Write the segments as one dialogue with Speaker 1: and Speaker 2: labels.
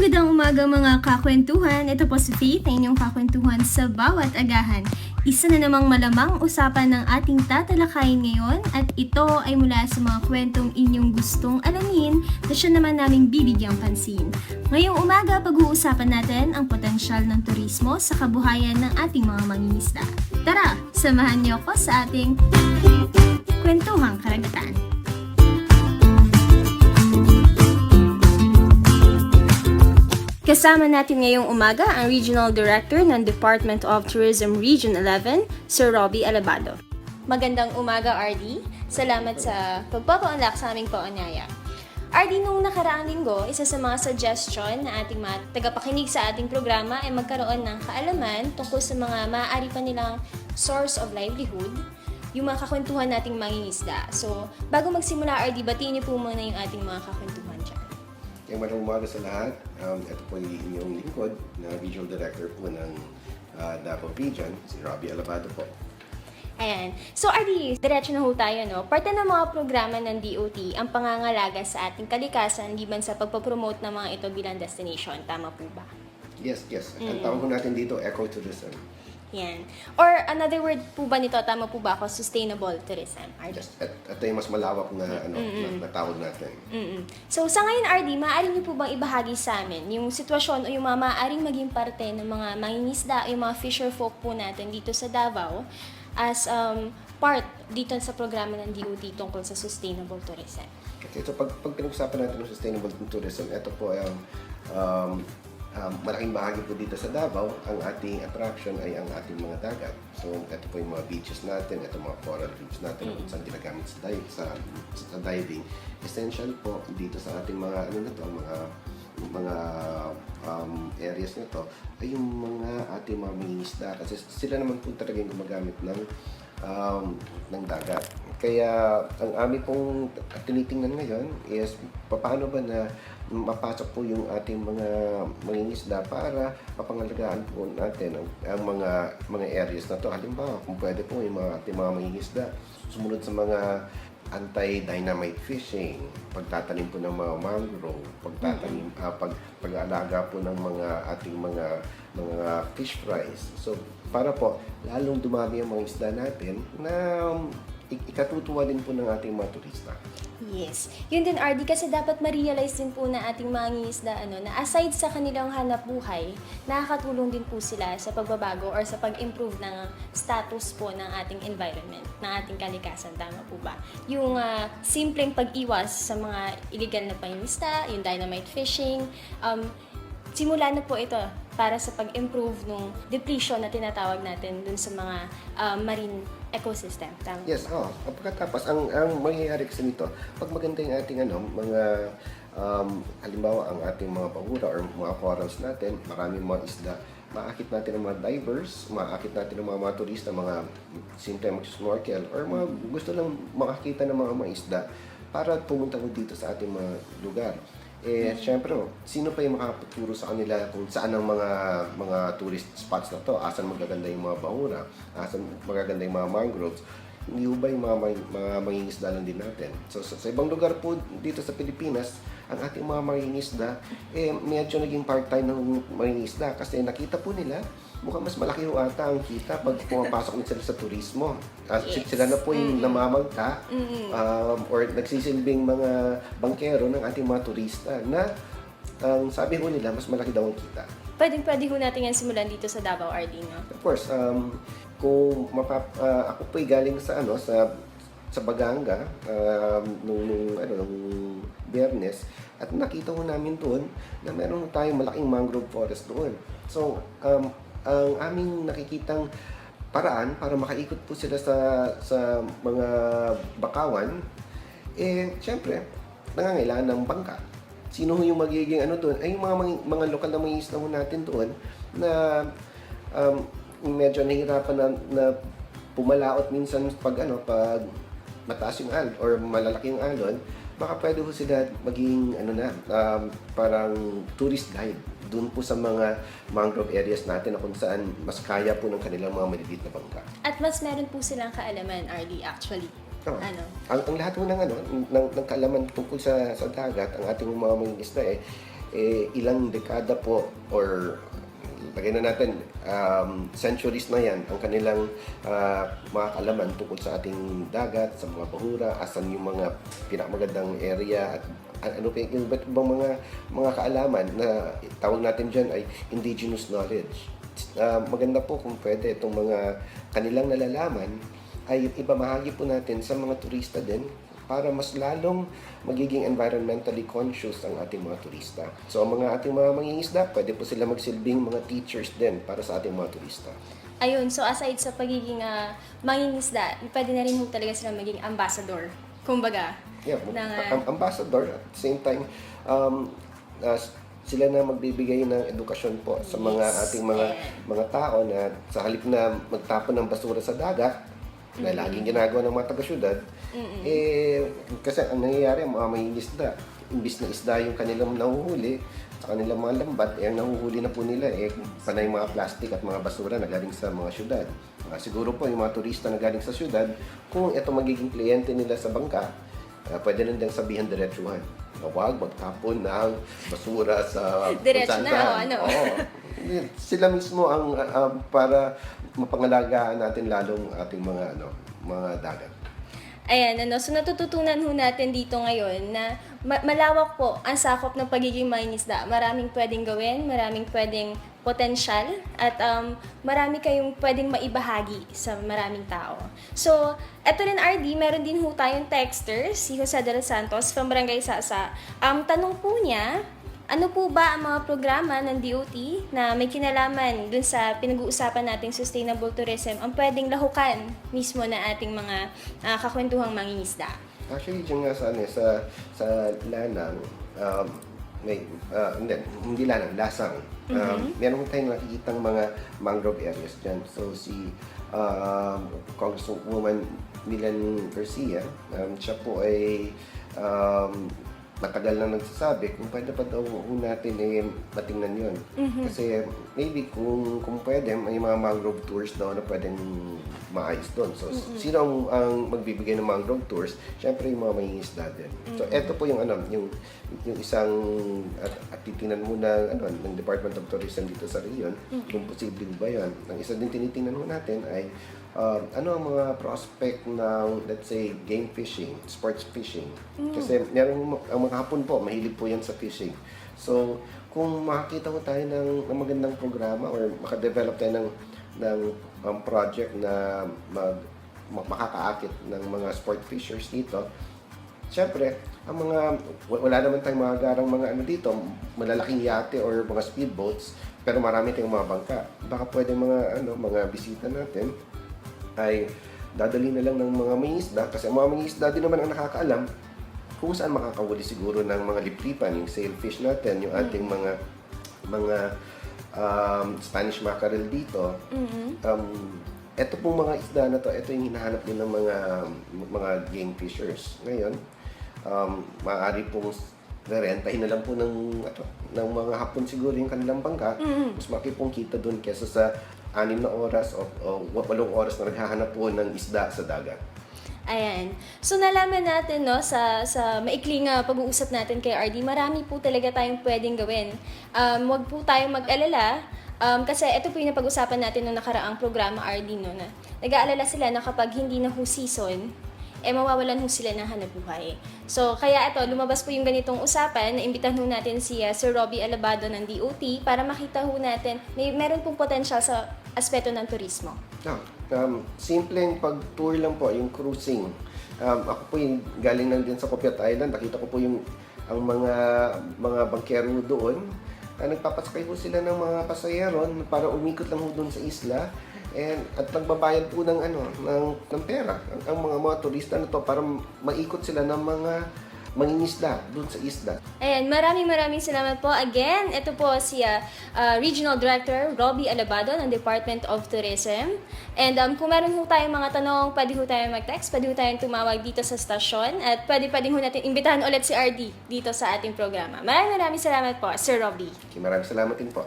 Speaker 1: Magandang umaga mga kakwentuhan. Ito po si Faith, na inyong kakwentuhan sa bawat agahan. Isa na namang malamang usapan ng ating tatalakayin ngayon at ito ay mula sa mga kwentong inyong gustong alamin na siya naman naming bibigyang pansin. Ngayong umaga, pag-uusapan natin ang potensyal ng turismo sa kabuhayan ng ating mga mangingisda. Tara, samahan niyo ako sa ating kwentuhang karagatan. Kasama natin ngayong umaga ang Regional Director ng Department of Tourism Region 11, Sir Robbie Alabado. Magandang umaga, RD. Salamat sa pagpapaunlak sa aming paanyaya. RD, nung nakaraang linggo, isa sa mga suggestion na ating mga tagapakinig sa ating programa ay magkaroon ng kaalaman tungkol sa mga maaari pa nilang source of livelihood, yung mga kakwentuhan nating mangingisda. So, bago magsimula, RD, batiin niyo po muna yung ating mga kakwentuhan dyan.
Speaker 2: Magandang umaga sa lahat. Ito po yung inyong lingkod na Regional Director po ng Davao Region, si Robbie Alabado po.
Speaker 1: Ayan. So, RD, diretso na ho tayo, no? Parte ng mga programa ng DOT ang pangangalaga sa ating kalikasan liban sa pagpapromote ng mga ito bilang destination. Tama po ba?
Speaker 2: Yes. Ang tawag po natin dito, ecotourism.
Speaker 1: Yan. Or another word po ba nito, tama po ba ako, sustainable tourism, RD?
Speaker 2: Yes. Ito yung mas malawak na, na tawag natin.
Speaker 1: So, sa ngayon, RD, maaari niyo po bang ibahagi sa amin yung sitwasyon o yung mga maaaring maging parte ng mga mangingisda, yung mga fisher folk po natin dito sa Davao as part dito sa programa ng DOT tungkol sa sustainable tourism?
Speaker 2: Okay, so pag pinag-usapan natin ng sustainable tourism, ito po ay malaking bahagi po dito sa Davao. Ang ating attraction ay ang ating mga dagat. So, ito po yung mga beaches natin, ito mga coral reefs natin kung saan ginagamit sa diving. Essential po dito sa ating mga mga areas nito ay yung mga ating mga mangingisda kasi sila naman po talaga yung gumagamit ng dagat. Kaya ang aming pong tinitingnan ngayon is paano ba na mapasok po yung ating mga mangingisda para mapangalagaan po natin ang mga areas na to. Halimbawa, kung pwede po yung ating mga mangingisda sumunod sa mga anti-dynamite fishing, pagtatanim po ng mga mangrove, pag-aalaga po ng ating mga fish fries. So, para po lalong dumami ang mga isda natin na ikatutuwa din po ng ating mga turista.
Speaker 1: Yes. Yun din, RD, kasi dapat ma-realize din po na ating mga mangingisda na aside sa kanilang hanap buhay, nakakatulong din po sila sa pagbabago or sa pag-improve ng status po ng ating environment, ng ating kalikasan. Tama po ba? Yung simpleng pag-iwas sa mga illegal na pangingisda, yung dynamite fishing, simula na po ito para sa pag-improve ng depletion na tinatawag natin dun sa mga marine ecosystem. Tama?
Speaker 2: Yes, pagkatapos, ang mangyayari kasi nito, pag maganda yung ating mga halimbawa ang ating mga bahura or mga corals natin, maraming mga isda, maakit natin ng mga divers, maakit natin ng mga turista, mga simple mag-snorkel, or mga gusto lang makakita ng mga isda para pumunta ko dito sa ating mga lugar. Syempre, sino pa yung makapaturo sa kanila kung saan ang mga tourist spots na to, asan magaganda yung mga bahura, asan magaganda yung mga mangroves, hindi ba yung mga mangingisda lang din natin. So, sa ibang lugar po dito sa Pilipinas, ang ating mga mangingisda, medyo naging part-time ng mangingisda kasi nakita po nila, mukhang mas malaki yung ata ang kita pag pumapasok nila sa turismo.
Speaker 1: Yes.
Speaker 2: Sila na po yung namamangka or nagsisilbing mga bangkero ng ating mga turista na ang sabi ho nila, mas malaki daw ang kita.
Speaker 1: Pwede ho natin yan simulan dito sa Davao, RD, no?
Speaker 2: Of course, kung ako po'y galing sa Baganga nung Biyernes at nakita ko namin doon na meron tayong malaking mangrove forest doon. So, ang aming nakikitang paraan para makaikot po sila sa mga bakawan, syempre, nangangailangan ng bangka. Sino yung magiging doon? Ay yung mga lokal na mangingisda natin doon na medyo nahihirapan na pumalaot minsan pag mataas yung alon or malalaki yung alon, baka pwede po sila maging parang tourist guide doon po sa mga mangrove areas natin na kung saan mas kaya po ng kanilang mga maliliit na bangka.
Speaker 1: At mas meron po silang kaalaman, RD, actually.
Speaker 2: Ang lahat po ng kaalaman tungkol sa dagat, ang ating mga mangingisda ilang dekada po or lagay na natin centuries na yan ang kanilang mga kaalaman tungkol sa ating dagat, sa mga bahura, asan yung mga pinakamagandang area at ano pa yung iba't ibang mga kaalaman na tawag natin dyan ay indigenous knowledge. Maganda po kung pwede itong mga kanilang nalalaman ay ibamahagi po natin sa mga turista din para mas lalong magiging environmentally conscious ang ating mga turista. So, ang ating mga mangingisda, pwede po sila magsilbing mga teachers din para sa ating mga turista.
Speaker 1: Ayun, so aside sa pagiging mangingisda, pwede na rin ho talaga sila maging ambassador. Kumbaga,
Speaker 2: Yeah,
Speaker 1: ng,
Speaker 2: ambassador at the same time, sila na magbibigay ng edukasyon po sa mga
Speaker 1: Yes,
Speaker 2: ating mga tao na sa halip na magtapon ng basura sa dagat, na laging ginagawa ng mga taga-syudad, kasi ang nangyayari, ang mga mangingisda, imbis na isda yung kanilang nahuhuli, sa kanilang mga lambat, ang nahuhuli na po nila, panay mga plastic at mga basura na galing sa mga syudad. Siguro po yung mga turista na galing sa syudad, kung ito magiging kliyente nila sa bangka, pwede rin diyang sabihan diretsuhan. Huwag magtapon ng basura sa
Speaker 1: Diretso na,
Speaker 2: saan-saan.
Speaker 1: o ano?
Speaker 2: Oo. Sila mismo ang para mapangalagaan natin lalong ating mga dagat.
Speaker 1: Ayan, so natututunan ho natin dito ngayon na malawak po ang sakop ng pagiging mangingisda. Maraming pwedeng gawin, maraming pwedeng potensyal, at marami kayong pwedeng maibahagi sa maraming tao. So, eto rin RD, meron din ho tayong texter, si Jose de los Santos from Barangay Sasa. Tanong po niya, ano po ba ang mga programa ng DOT na may kinalaman dun sa pinag-uusapan nating sustainable tourism ang pwedeng lahukan mismo na ating mga kakwentuhang mangingisda?
Speaker 2: Actually, dyan nga sa Lanang, hindi Lanang, Lasang. Meron tayong nakikitang mga mangrove areas dyan. So, si Congresswoman Milan Garcia, siya po ay matagal na nagsasabi kung pwede pa daw natin matingnan yun. Kasi maybe kung pwede, may mga mangrove tours daw na pwedeng maayos doon. So, sino ang magbibigay ng mangrove tours? Siyempre, yung mga mangingisda din. So, eto po yung isang at titingnan muna ng Department of Tourism dito sa region, kung posible ba yan. Ang isa din tinitingnan mo natin ay ano ang mga prospect ng, let's say, game fishing, sports fishing. Kasi ang mga Hapon po, mahilig po yan sa fishing. So, kung makakita ko tayo ng magandang programa or makadevelop tayo ng project na makakaakit ng mga sport fishers dito, syempre, wala naman tayong mga garang mga dito, malalaking yate or mga speedboats, pero marami tayong mga bangka. Baka pwede mga bisita natin ay dadali na lang ng mga mangingisda, kasi ang mga mangingisda din naman ang nakakaalam kung saan makakahuli siguro ng mga liplipan, yung sailfish natin, yung ating mga Spanish mackerel dito. Ito pong mga isda na to, ito yung hinahanap din ng mga game fishers. Ngayon, maaari pong rentahin na lang po ng mga Hapon siguro yung kanilang bangka. Mas makipong kita doon kesa sa 6 na oras o 8 oras na naghahanap po ng isda sa dagat.
Speaker 1: Ayan. So, nalaman natin, no, sa maikling pag-uusap natin kay RD, marami po talaga tayong pwedeng gawin. Huwag po tayong mag-alala, kasi ito po yung napag-usapan natin noong nakaraang programa, RD, no, na nag-aalala sila na kapag hindi na ho season, mawawalan ho sila ng hanapbuhay. So, kaya ito, lumabas po yung ganitong usapan, na imbitahan ho natin si Sir Robbie Alabado ng DOT para makita ho natin, meron pong potential sa aspeto ng turismo.
Speaker 2: Simpleng pag-tour lang po, yung cruising. Ako po yung galing lang din sa Copiat Island, nakita ko po ang mga bangkero doon. Nagpapasakay po sila ng mga pasahero para umikot lang po doon sa isla. At nagbabayad po ng pera ang mga turista na to para maikot sila ng mga mangingisda doon sa isla.
Speaker 1: Ayan, maraming salamat po. Again, ito po si Regional Director Robbie Alabado ng Department of Tourism. And kung meron ho tayong mga tanong, pwede ho tayong mag-text, pwede ho tayong tumawag dito sa stasyon, at pwede ho natin imbitahan ulit si RD dito sa ating programa. Maraming salamat po, Sir Robbie.
Speaker 2: Okay, maraming salamat din po.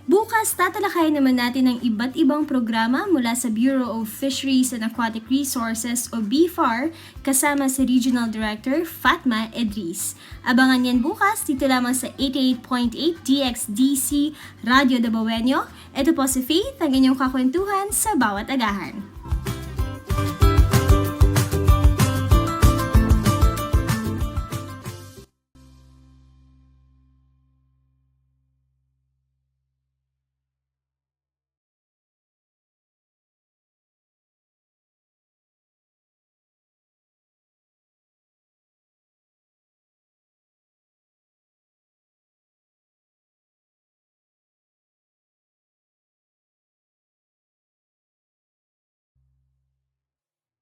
Speaker 3: Bukas
Speaker 1: bukas, tatalakayin naman natin ang iba't ibang programa mula sa Bureau of Fisheries and Aquatic Resources o BFAR kasama si Regional Director Fatma Edris. Abangan yan bukas dito lamang sa 88.8 DXDC Radio Dabawenyo. Ito po si Faith, ang inyong kakwentuhan sa bawat agahan.